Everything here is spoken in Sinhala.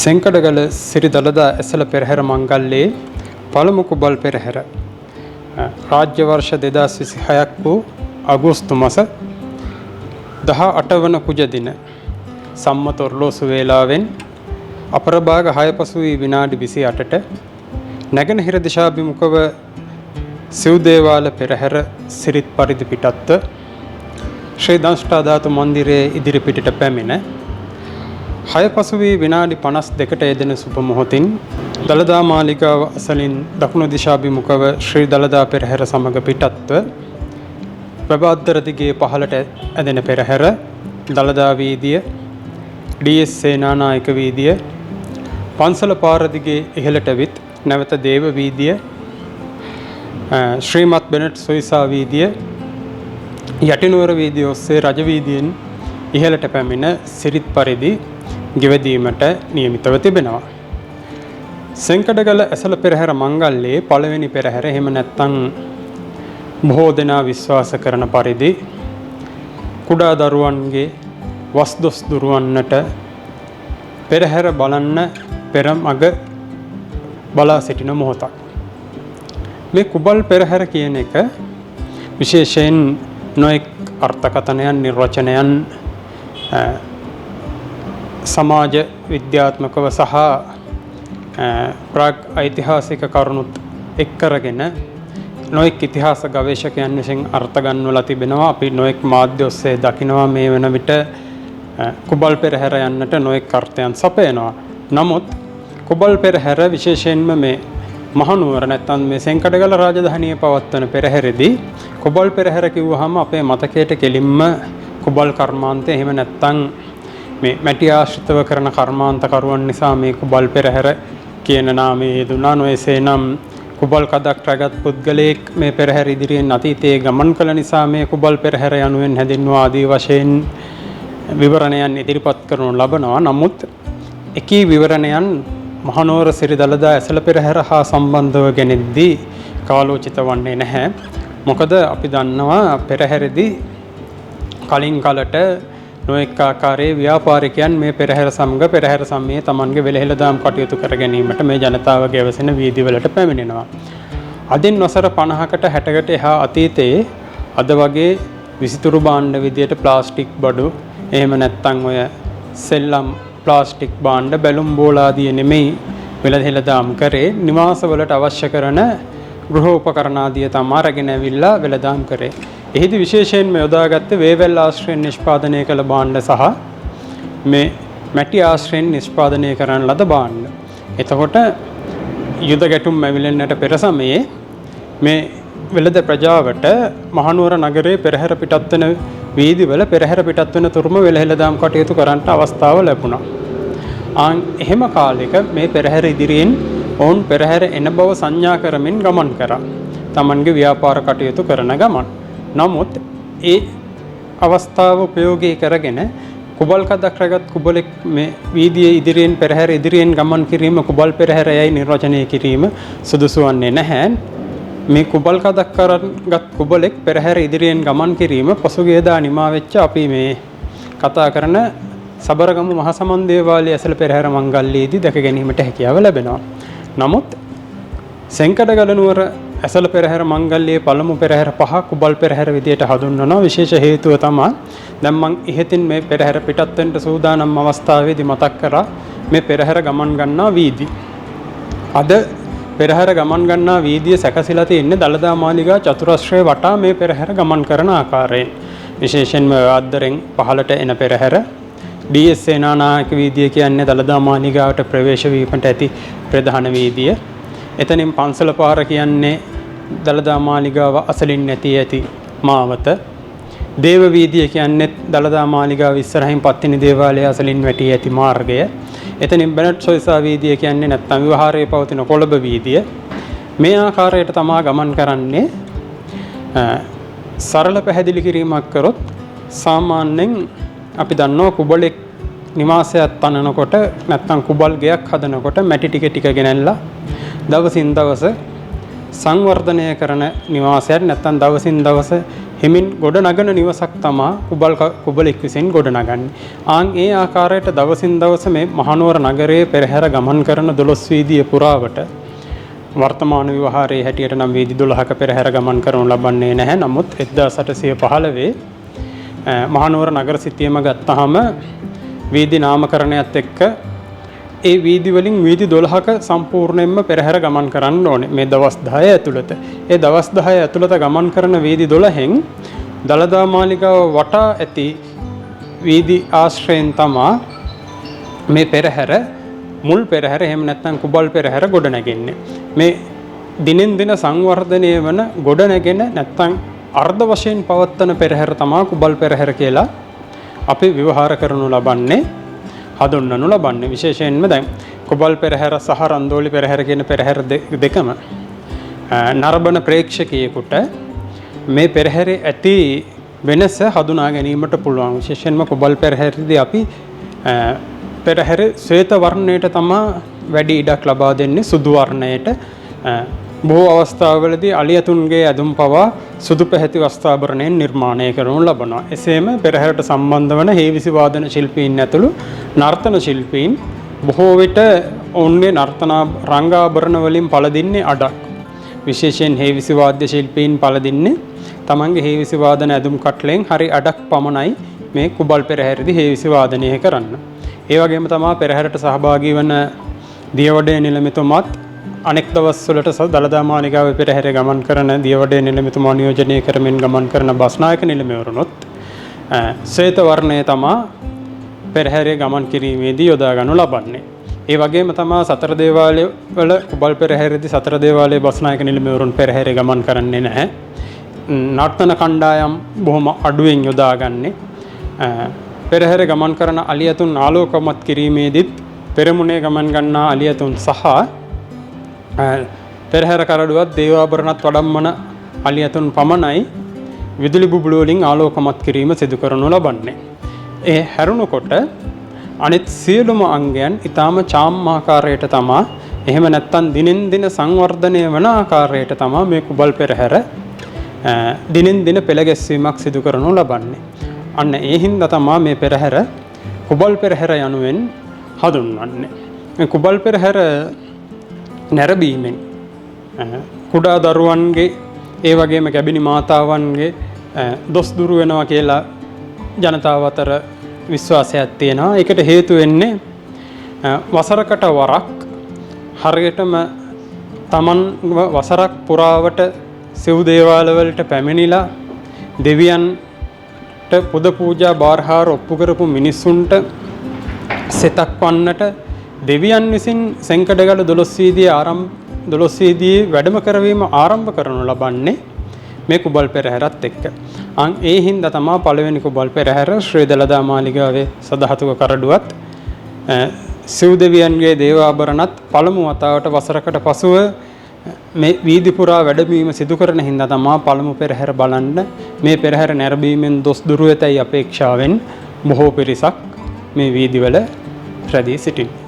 සෙන්කඩගල සිරි දළදා ඇසළ පෙරහැර මංගල්‍යයේ පළමු කුබල් පෙරහැර රාජ්‍ය වර්ෂ 2026ක් වූ අගෝස්තු මාස 18 වන කුජ දින සම්මත ඔරලෝසු වේලාවෙන් අපරභාග 6 පසු වී විනාඩි 28ට නැගෙනහිර දිශාභිමුඛව සිව් දේවාල පෙරහැර සිරිත් පරිදි පිටත්ව ශ්‍රී දංෂ්ටා ධාතු මන්දිරයේ ඉදිරි පිටට පැමිණ 6 පසු වී විනාඩි 52ට යෙදෙන සුබ මොහොතින් දළදා මාලිගාව අසලින් දකුණු දිශාභිමුඛව ශ්‍රී දළදා පෙරහැර සමග පිටත්ව ප්‍රබාද්දර දිගේ පහළට ඇදෙන පෙරහැර දළදා වීදිය ඩී.එස්. සේනානායක වීදිය පන්සල පාර දිගේ ඉහළට විත් නැවත දේව වීදිය ශ්‍රීමත් බෙනට් සොයිසා වීදිය යටිනුවර වීදිය ඔස්සේ රජ වීදියෙන් ඉහළට පැමිණ සිරිත් පරිදි ගෙවදීමට නියමිතව තිබෙනවා. සෙන්කඩගල ඇසළ පෙරහැර මංගල්‍යයේ පළවෙනි පෙරහැර එහෙම නැත්නම් බොහෝ දෙනා විශ්වාස කරන පරිදි කුඩා දරුවන්ගේ වස්දොස් දුරවන්නට පෙරහැර බලන්න පෙරමග බලා සිටින මොහොතක්. මේ කුබල් පෙරහැර කියන එක විශේෂයෙන් නොඑක් අර්ථකථනයන් නිර්වචනයන් සමාජ විද්‍යාත්මකව සහ ප්‍රාග් ඓතිහාසික කරුණුත් එක් කරගෙන නොඑක් ඉතිහාස ගවේෂකයන් විසින් අර්ථ ගන්වලා තිබෙනවා. අපි නොඑක් මාධ්‍ය ඔස්සේ දකිනවා මේ වෙන විට කුබල් පෙරහැර යන්නට නොඑක් අර්ථයන් සපයනවා. නමුත් කුබල් පෙරහැර විශේෂයෙන්ම මේ මහනුවර නැත්නම් මේ සෙන්කඩගල රාජධානියේ පවත්වන පෙරහැරෙදී කුබල් පෙරහැර කිව්වහම අපේ මතකයට කෙලින්ම කුබල් කර්මාන්තය එහෙම නැත්නම් මේ මැටි ආශ්‍රිතව කරන කර්මාන්තකරුවන් නිසා මේ කුබල් පෙරහැර කියන නාමය යෙදුණා. නොයසේනම් කුබල් කඩක් රැගත් පුද්ගලයෙක් මේ පෙරහැර ඉදිරියෙන් අතීතයේ ගමන් කළ නිසා මේ කුබල් පෙරහැර යනුවෙන් හැඳින්වූ ආදී වශයෙන් විවරණයන් ඉදිරිපත් කරනු ලබනවා. නමුත් එකී විවරණයන් මහනුවර සිරි දළදා ඇසළ පෙරහැර හා සම්බන්ධව ගෙනෙද්දී කාලෝචිත වන්නේ නැහැ. මොකද අපි දන්නවා පෙරහැරදී කලින් කලට නොඑක ආකාරයේ ව්‍යාපාරිකයන් මේ පෙරහැර සමග පෙරහැර සමයේ Tamanගේ වෙළෙහෙළදාම් කටයුතු කර ගැනීමට මේ ජනතාවගේ අවසන වීදිවලට පැමිණෙනවා. අදින් වසර 50කට 60කට එහා අතීතයේ අද වගේ විසිතුරු භාණ්ඩ විදියට ප්ලාස්ටික් බඩු එහෙම නැත්නම් ඔය සෙල්ලම් ප්ලාස්ටික් භාණ්ඩ බැලුම් බෝල ආදී නෙමෙයි වෙළෙහෙළදාම් කරේ. නිවාසවලට අවශ්‍ය කරන ගෘහ උපකරණ ආදී තමයි අරගෙන ඇවිල්ලා වෙළෙදාම් කරේ. එහිදී විශේෂයෙන්ම යොදාගත්තේ වේවැල් ආශ්‍රයෙන් නිෂ්පාදනය කළ භාණ්ඩ සහ මේ මැටි ආශ්‍රයෙන් නිෂ්පාදනය කරන ලද භාණ්ඩ. එතකොට යුද ගැටුම් ඇවිලෙන්නට පෙර සමයේ මේ වෙළඳ ප්‍රජාවට මහනුවර නගරයේ පෙරහැර පිටත් වෙන වීදිවල පෙරහැර පිටත් වෙන තුරුම වෙළෙහෙළදාම් කටයුතු කරන්නට අවස්ථාව ලැබුණා. එහෙම කාලයක මේ පෙරහැර ඉදිරියෙන් ඔවුන් පෙරහැර එන බව සංඥා කරමින් ගමන් කරා. Tamanගේ ව්‍යාපාර කටයුතු කරන ගමන්. නමුත් ඒ අවස්ථාව ප්‍රයෝගී කරගෙන කුබල් කඩක් රැගත් කුබලෙක් මේ වීදියේ ඉදිරියෙන් පෙරහැර ඉදිරියෙන් ගමන් කිරීම කුබල් පෙරහැරයයි නිර්වචනය කිරීම සුදුසු වන්නේ නැහැ. මේ කුබල් කඩක් කරගත් කුබලෙක් පෙරහැර ඉදිරියෙන් ගමන් කිරීම පසුගියදා නිමා වෙච්ච අපි මේ කතා කරන සබරගමු මහසමන් දේවාලයේ ඇසළ පෙරහැර මංගල්‍යයේදී දැක ගැනීමට හැකියාව ලැබෙනවා. නමුත් සෙන්කඩගල නුවර ඇසළ පෙරහැර මංගල්‍යයේ පළමු පෙරහැර පහ කුබල් පෙරහැර විදියට හඳුන්වනවා. විශේෂ හේතුව තමයි දැන් මම ඉහතින් මේ පෙරහැර පිටත් වෙන්න සූදානම් අවස්ථාවේදී මතක් කරා මේ පෙරහැර ගමන් ගන්නා වීදි. අද පෙරහැර ගමන් ගන්නා වීදිය සැකසීලා තියෙන්නේ දළදා මාලිගා චතුරස්‍රය වටා මේ පෙරහැර ගමන් කරන ආකාරයෙන්. විශේෂයෙන්ම අද්දරෙන් පහළට එන පෙරහැර ඩී.එස්. සේනානායක වීදිය කියන්නේ දළදා මාලිගාවට ප්‍රවේශ වීමට ඇති ප්‍රධාන වීදිය. එතනින් පන්සල පාර කියන්නේ දළදා මාලිගාව අසලින් නැති ඇති මාවත. දේව වීදිය කියන්නේ දළදා මාලිගාව ඉස්සරහින් පත්තිනි දේවාලය අසලින් වැටි ඇති මාර්ගය. එතනින් බෙනට් සොයිසා වීදිය කියන්නේ නැත්නම් විහාරයේ පවතින කොළඹ වීදිය. මේ ආකාරයට තමා ගමන් කරන්නේ. සරල පැහැදිලි කිරීමක් කරොත් සාමාන්‍යයෙන් අපි දන්නවා කුබලෙක් නිවාසයක් තනනකොට නැත්නම් කුබල් ගෙයක් හදනකොට මැටි ටික ගෙනල්ලා දවසින් දවස සංවර්ධනය කරන නිවාසයක් නැත්නම් දවසින් දවස හිමින් ගොඩ නගන නිවසක් තමා කුබලෙක් විසින් ගොඩ නගන්නේ. ඒ ආකාරයට දවසින් දවස මේ මහනුවර නගරයේ පෙරහැර ගමන් කරන 12 වීදිය පුරාවට වර්තමාන විවහාරයේ හැටියට නම් වීදි 12ක පෙරහැර ගමන් කරනු ලබන්නේ නැහැ. නමුත් 1815 මහනුවර නගර සිතියම ගත්තාම වීදි නාමකරණයත් එක්ක ඒ වීදි වලින් වීදි 12ක සම්පූර්ණයෙන්ම පෙරහැර ගමන් කරන්න ඕනේ මේ දවස් 10 ඇතුළත. ඒ දවස් 10 ඇතුළත ගමන් කරන වීදි 12න් දළදා මාලිගාව වටා ඇති වීදි ආශ්‍රයෙන් තමා මේ පෙරහැර මුල් පෙරහැර එහෙම නැත්නම් කුබල් පෙරහැර ගොඩ නැගෙන්නේ. මේ දිනෙන් දින සංවර්ධනය වන ගොඩ නැගෙන නැත්නම් අර්ධ වශයෙන් පවත්වන පෙරහැර තමා කුබල් පෙරහැර කියලා අපි විවහාර කරනු ලබන්නේ. හඳුන්වනු ලබන්නේ විශේෂයෙන්ම දැන් කුබල් පෙරහැර සහ රන්දෝලි පෙරහැර කියන පෙරහැර දෙකම නරඹන ප්‍රේක්ෂකයෙකුට මේ පෙරහැරේ ඇති වෙනස හඳුනා ගැනීමට පුළුවන්. විශේෂයෙන්ම කුබල් පෙරහැරදී අපි පෙරහැර ශ්වේත වර්ණයට තමයි වැඩි ඉඩක් ලබා දෙන්නේ සුදු වර්ණයට. බොහෝ අවස්ථාවලදී අලියතුන්ගේ ඇඳුම් පවා සුදු පැහැති වස්ත්‍රාභරණයෙන් නිර්මාණය කරනු ලබනවා. එසේම පෙරහැරට සම්බන්ධ වන හේවිසි වාදන ශිල්පීන් ඇතුළු නර්තන ශිල්පීන් බොහෝ විට ඔවුන්ගේ නර්තන රංගාභරණ වලින් පළදින්නේ අඩක්. විශේෂයෙන් හේවිසි වාද්‍ය ශිල්පීන් පළදින්නේ තමන්ගේ හේවිසි වාදන ඇඳුම් කට්ලෙන් හරි අඩක් පමණයි මේ කුබල් පෙරහැරදී හේවිසි වාදනය කරන්න. ඒ වගේම තමයි පෙරහැරට සහභාගී වන දියවඩේ නිලමේතුමාත් අනෙක් දවස්වලට දළදා මාලිගාවේ පෙරහැර ගමන් කරන දියවඩේ නිලමේතුමා නියෝජනය කරමින් ගමන් කරන බස්නායක නිලමේවරුනොත් ශ්වේත වර්ණය තමා පෙරහැරේ ගමන් කිරීමේදී යොදා ගන්නු ලබන්නේ. ඒ වගේම තමා සතර දේවාලය වල කුබල් පෙරහැරේදී සතර දේවාලයේ බස්නායක නිලමේවරුන් පෙරහැරේ ගමන් කරන්නේ නැහැ. නර්තන කණ්ඩායම් බොහොම අඩුවෙන් යොදාගන්නේ. පෙරහැරේ ගමන් කරන අලියතුන් ආලෝකමත් කිරීමේදීත් පෙරමුණේ ගමන් ගන්නා අලියතුන් සහ පෙරහැර කරඩුවත් දේවාභරණත් වඩම්මන අලියතුන් පමණයි විදුලි බුබුළු වලින් ආලෝකමත් කිරීම සිදු කරනු ලබන්නේ. ඒ හැරුණකොට අනිත් සියලුම අංගයන් ඊටාම චාම් ආකාරයට තමා එහෙම නැත්නම් දිනෙන් දින සංවර්ධනය වන ආකාරයට තමා මේ කුබල් පෙරහැර දිනෙන් දින පෙළ ගැස්වීමක් සිදු කරනු ලබන්නේ. අන්න ඒ හින්දා තමා මේ පෙරහැර කුබල් පෙරහැර යනුවෙන් හඳුන්වන්නේ. මේ කුබල් පෙරහැර නැරඹීමෙන් කුඩා දරුවන්ගේ ඒ වගේම ගැබිනි මාතාවන්ගේ දොස් දුරු වෙනවා කියලා ජනතාව අතර විශ්වාසයක් තියෙනවා. ඒකට හේතු වෙන්නේ වසරකට වරක් හරියටම Taman වසරක් පුරාවට සිව් දේවාල වලට පැමිණිලා දෙවියන්ට පුද පූජා බාරහාර ඔප්පු කරපු මිනිසුන්ට සෙතක් වන්නට දෙවියන් විසින් සෙන්කඩගල 12 වීදියේ වැඩම කරවීම ආරම්භ කරනු ලබන්නේ මේ කුබල් පෙරහැරත් එක්ක. ඒ හින්දා තමයි පළවෙනි කුබල් පෙරහැර ශ්‍රී දළදා මාලිගාවේ සදහතුක කරඩුවත් සිව් දෙවියන්ගේ දේවාභරණත් පළමු වතාවට වසරකට පසුව මේ වීදි පුරා වැඩමවීම සිදු කරන හින්දා තමයි පළමු පෙරහැර බලන්න මේ පෙරහැර නැරඹීමෙන් දොස් දුරු වෙතයි අපේක්ෂාවෙන් බොහෝ පිරිසක් මේ වීදිවල රැඳී සිටින්නේ.